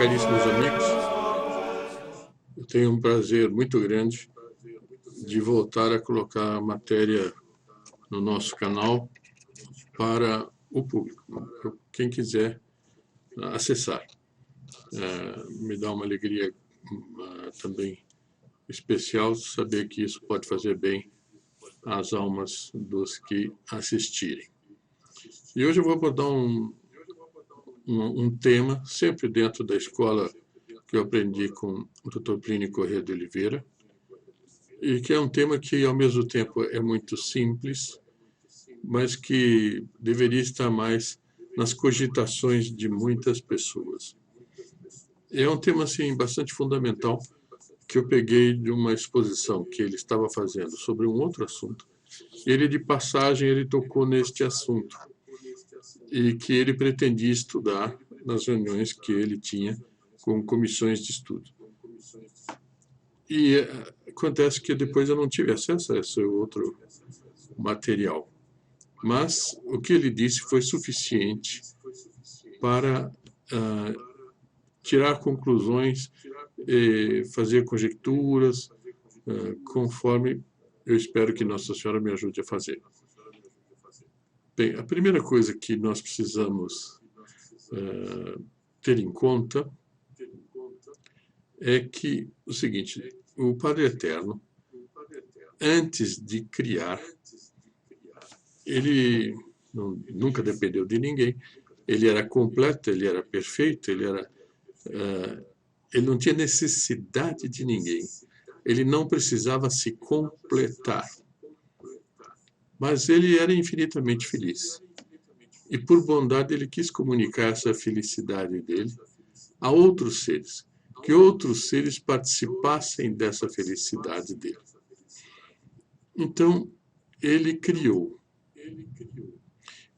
caríssimos amigos, eu tenho um prazer muito grande de voltar a colocar a matéria no nosso canal para o público, quem quiser acessar. Me dá uma alegria também especial saber que isso pode fazer bem às almas dos que assistirem. E hoje eu vou abordar um tema, sempre dentro da escola que eu aprendi com o Dr. Plínio Corrêa de Oliveira, e que é um tema que, ao mesmo tempo, é muito simples, mas que deveria estar mais nas cogitações de muitas pessoas. É um tema, assim, bastante fundamental, que eu peguei de uma exposição que ele estava fazendo sobre um outro assunto. Ele, de passagem, ele tocou neste assunto, e que ele pretendia estudar nas reuniões que ele tinha com comissões de estudo. E acontece que depois eu não tive acesso a esse outro material. Mas o que ele disse foi suficiente para tirar conclusões e fazer conjecturas, conforme eu espero que Nossa Senhora me ajude a fazer. Bem, a primeira coisa que nós precisamos ter em conta é que o seguinte: o Padre Eterno, antes de criar, ele nunca dependeu de ninguém, ele era completo, ele era perfeito, ele não tinha necessidade de ninguém, ele não precisava se completar, mas ele era infinitamente feliz. E por bondade ele quis comunicar essa felicidade dele a outros seres, que outros seres participassem dessa felicidade dele. Então, ele criou.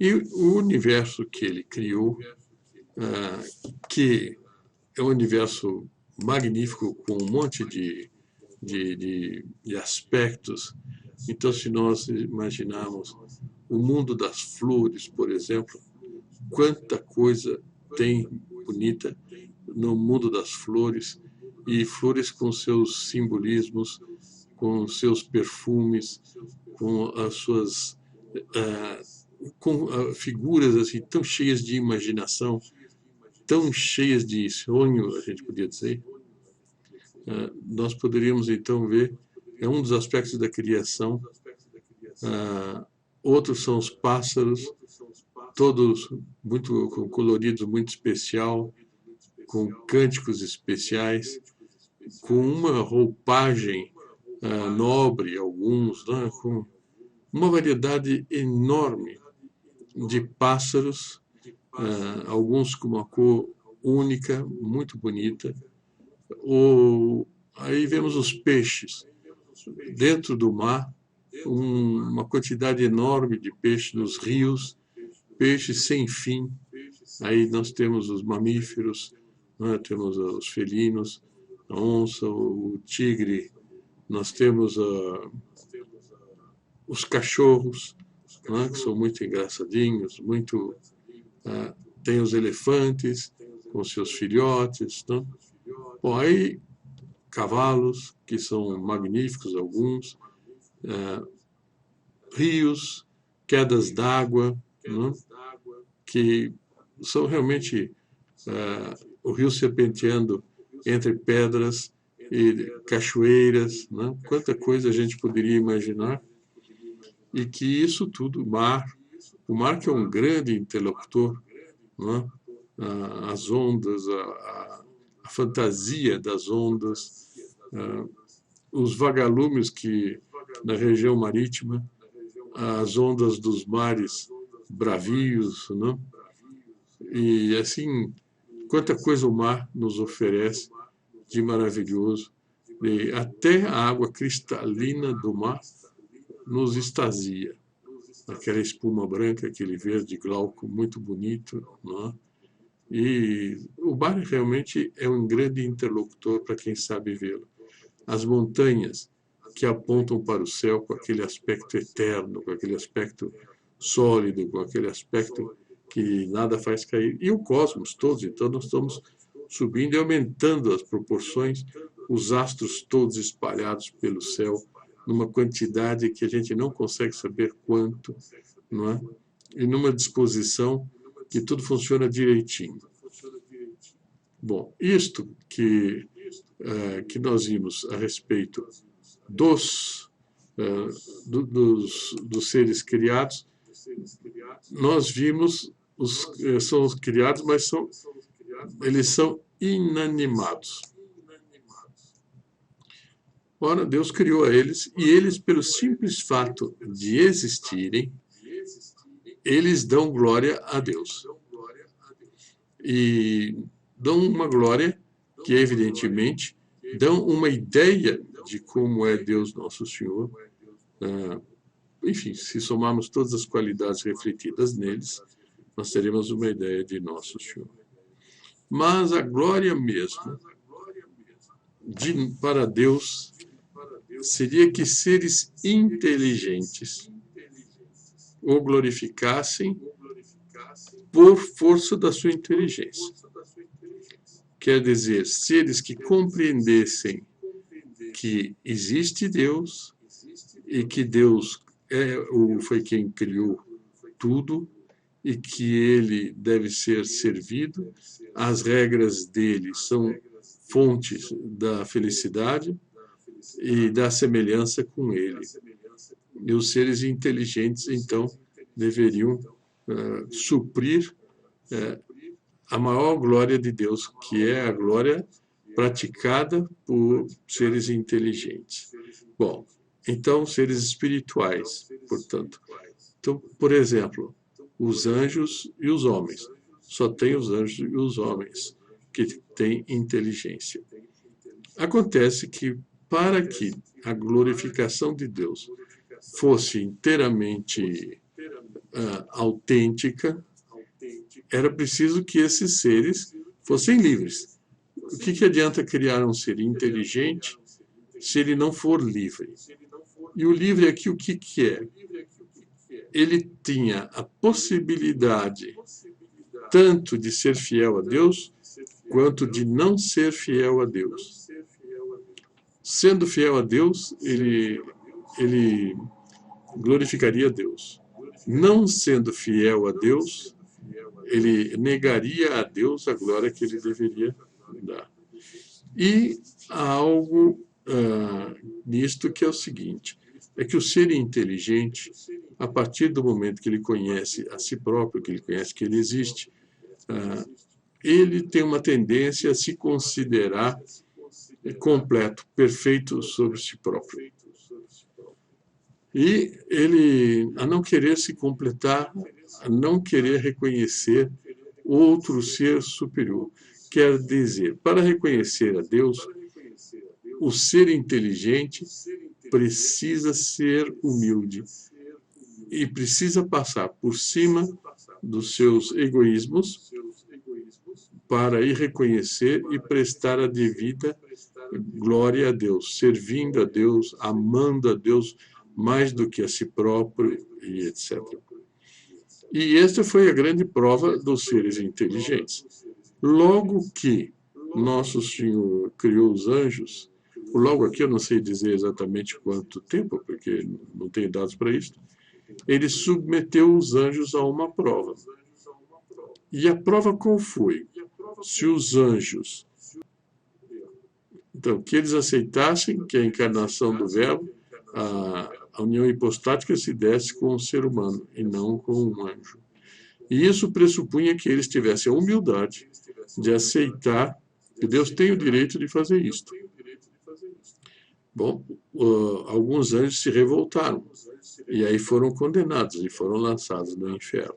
E o universo que ele criou, que é um universo magnífico, com um monte de aspectos. Então, se nós imaginarmos o mundo das flores, por exemplo, quanta coisa tem bonita no mundo das flores, e flores com seus simbolismos, com seus perfumes, com as suas figuras assim tão cheias de imaginação, tão cheias de sonho, a gente podia dizer. Nós poderíamos então ver, é um dos aspectos da criação. Outros são os pássaros, todos muito coloridos, muito especial, com cânticos especiais, com uma roupagem nobre, alguns, né, com uma variedade enorme de pássaros, alguns com uma cor única, muito bonita. Aí vemos os peixes. Dentro do mar, uma quantidade enorme de peixes nos rios, peixes sem fim. Aí nós temos os mamíferos, né? Temos os felinos, a onça, o tigre, nós temos os cachorros, né? Que são muito engraçadinhos, tem os elefantes com seus filhotes, né? Bom, aí cavalos, que são magníficos alguns, rios, quedas d'água, né? Que são realmente o rio serpenteando entre pedras e cachoeiras, né? Quanta coisa a gente poderia imaginar. E que isso tudo, o mar que é um grande interlocutor, né? As ondas, a fantasia das ondas, os vagalumes que na região marítima, as ondas dos mares bravios, né? E assim, quanta coisa o mar nos oferece de maravilhoso. E até a água cristalina do mar nos extasia. Aquela espuma branca, aquele verde glauco muito bonito, né? E o mar realmente é um grande interlocutor para quem sabe vê-lo. As montanhas que apontam para o céu com aquele aspecto eterno, com aquele aspecto sólido, com aquele aspecto que nada faz cair. E o cosmos todos, então nós estamos subindo e aumentando as proporções, os astros todos espalhados pelo céu, numa quantidade que a gente não consegue saber quanto, não é? E numa disposição que tudo funciona direitinho. Bom, isto que nós vimos a respeito dos seres criados, nós vimos, são os criados, mas eles são inanimados. Ora, Deus criou a eles, e eles, pelo simples fato de existirem, eles dão glória a Deus. E dão uma glória que, evidentemente, dão uma ideia de como é Deus Nosso Senhor. Enfim, se somarmos todas as qualidades refletidas neles, nós teremos uma ideia de Nosso Senhor. Mas a glória mesmo para Deus seria que seres inteligentes o glorificassem por força da sua inteligência. Quer dizer, seres que compreendessem que existe Deus e que Deus foi quem criou tudo e que ele deve ser servido, as regras dele são fontes da felicidade e da semelhança com ele. E os seres inteligentes, então, deveriam suprir a maior glória de Deus, que é a glória praticada por seres inteligentes. Bom, então, seres espirituais, portanto. Então, por exemplo, os anjos e os homens. Só tem os anjos e os homens que têm inteligência. Acontece que, para que a glorificação de Deus fosse inteiramente autêntica, era preciso que esses seres fossem livres. O que adianta criar um ser inteligente se ele não for livre? E o livre aqui, o que é? Ele tinha a possibilidade tanto de ser fiel a Deus, quanto de não ser fiel a Deus. Sendo fiel a Deus, ele glorificaria a Deus. Não sendo fiel a Deus, ele negaria a Deus a glória que ele deveria dar. E há algo nisto que é o seguinte, é que o ser inteligente, a partir do momento que ele conhece a si próprio, que ele conhece que ele existe, ele tem uma tendência a se considerar completo, perfeito sobre si próprio. E ele, a não querer se completar, a não querer reconhecer outro ser superior. Quer dizer, para reconhecer a Deus, o ser inteligente precisa ser humilde e precisa passar por cima dos seus egoísmos para ir reconhecer e prestar a devida glória a Deus, servindo a Deus, amando a Deus mais do que a si próprio, e etc. E esta foi a grande prova dos seres inteligentes. Logo que Nosso Senhor criou os anjos, logo aqui eu não sei dizer exatamente quanto tempo, porque não tenho dados para isso, ele submeteu os anjos a uma prova. E a prova qual foi? Se os anjos, então, que eles aceitassem que a encarnação do Verbo, a união hipostática se desse com um ser humano e não com um anjo. E isso pressupunha que eles tivessem a humildade de aceitar que Deus tem o direito de fazer isto. Bom, alguns anjos se revoltaram e aí foram condenados e foram lançados no inferno.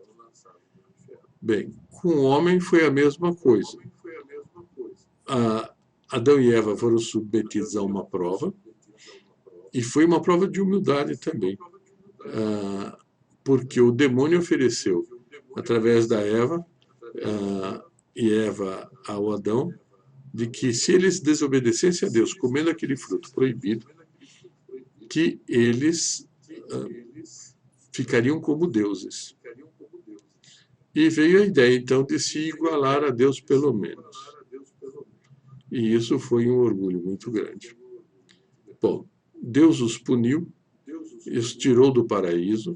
Bem, com o homem foi a mesma coisa. Adão e Eva foram submetidos a uma prova, e foi uma prova de humildade também, porque o demônio ofereceu, através da Eva, e Eva ao Adão, de que se eles desobedecessem a Deus, comendo aquele fruto proibido, que eles ficariam como deuses. E veio a ideia, então, de se igualar a Deus pelo menos. E isso foi um orgulho muito grande. Bom, Deus os puniu, os tirou do paraíso,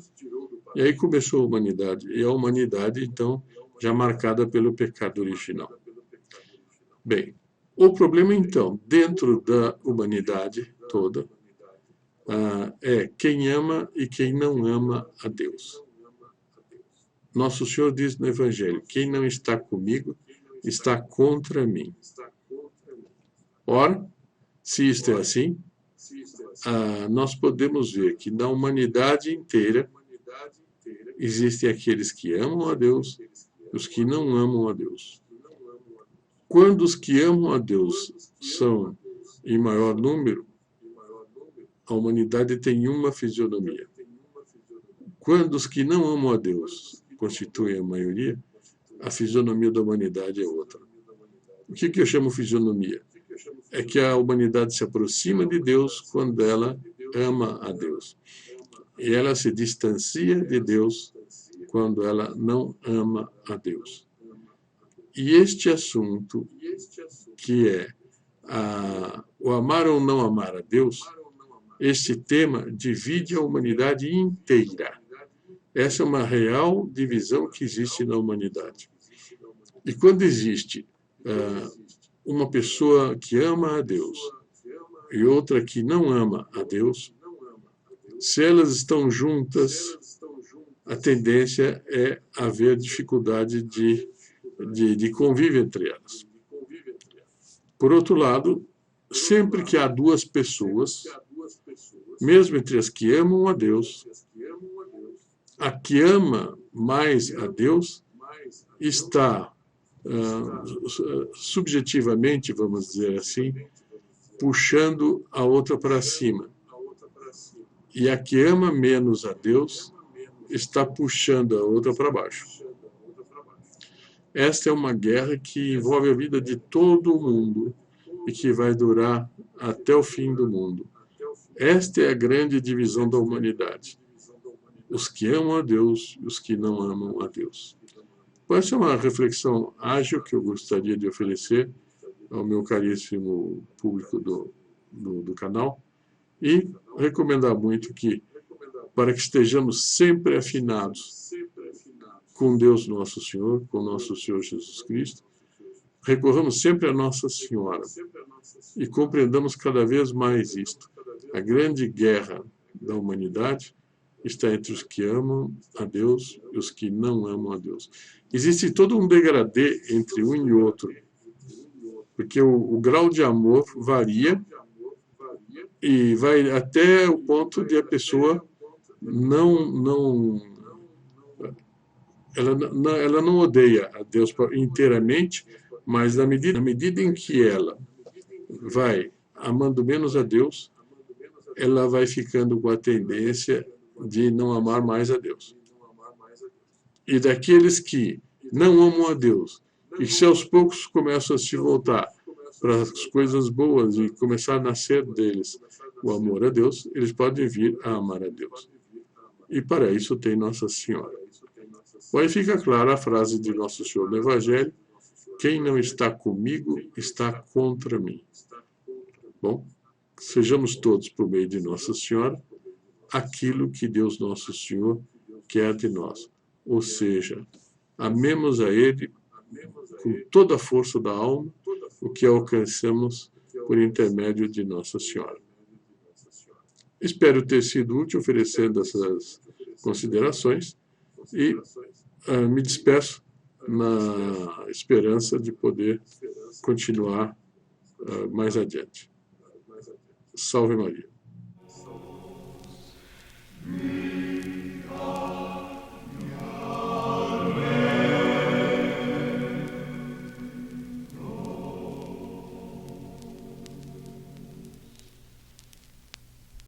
e aí começou a humanidade. E a humanidade, então, já marcada pelo pecado original. Bem, o problema, então, dentro da humanidade toda, é quem ama e quem não ama a Deus. Nosso Senhor diz no Evangelho: quem não está comigo está contra mim. Ora, se isto é assim, nós podemos ver que na humanidade inteira existem aqueles que amam a Deus e os que não amam a Deus. Quando os que amam a Deus são em maior número, a humanidade tem uma fisionomia. Quando os que não amam a Deus constituem a maioria, a fisionomia da humanidade é outra. O que eu chamo fisionomia? É que a humanidade se aproxima de Deus quando ela ama a Deus. E ela se distancia de Deus quando ela não ama a Deus. E este assunto, que é o amar ou não amar a Deus, este tema divide a humanidade inteira. Essa é uma real divisão que existe na humanidade. E quando existe uma pessoa que ama a Deus e outra que não ama a Deus, se elas estão juntas, a tendência é haver dificuldade de convívio entre elas. Por outro lado, sempre que há duas pessoas, mesmo entre as que amam a Deus, a que ama mais a Deus está subjetivamente, vamos dizer assim, puxando a outra para cima. E a que ama menos a Deus está puxando a outra para baixo. Esta é uma guerra que envolve a vida de todo mundo e que vai durar até o fim do mundo. Esta é a grande divisão da humanidade. Os que amam a Deus e os que não amam a Deus. Essa é uma reflexão ágil que eu gostaria de oferecer ao meu caríssimo público do canal e recomendar muito que, para que estejamos sempre afinados com Deus Nosso Senhor, com Nosso Senhor Jesus Cristo, recorramos sempre a Nossa Senhora e compreendamos cada vez mais isto. A grande guerra da humanidade está entre os que amam a Deus e os que não amam a Deus. Existe todo um degradê entre um e outro, porque o grau de amor varia e vai até o ponto de a pessoa ela não odeia a Deus inteiramente, mas na medida em que ela vai amando menos a Deus, ela vai ficando com a tendência de não amar mais a Deus. E daqueles que não amam a Deus, e que se aos poucos começam a se voltar para as coisas boas e começar a nascer deles o amor a Deus, eles podem vir a amar a Deus. E para isso tem Nossa Senhora. Aí fica clara a frase de Nosso Senhor no Evangelho: quem não está comigo está contra mim. Bom, sejamos todos, por meio de Nossa Senhora, aquilo que Deus Nosso Senhor quer de nós. Ou seja, amemos a Ele com toda a força da alma, o que alcançamos por intermédio de Nossa Senhora. Espero ter sido útil oferecendo essas considerações e me despeço na esperança de poder continuar mais adiante. Salve Maria.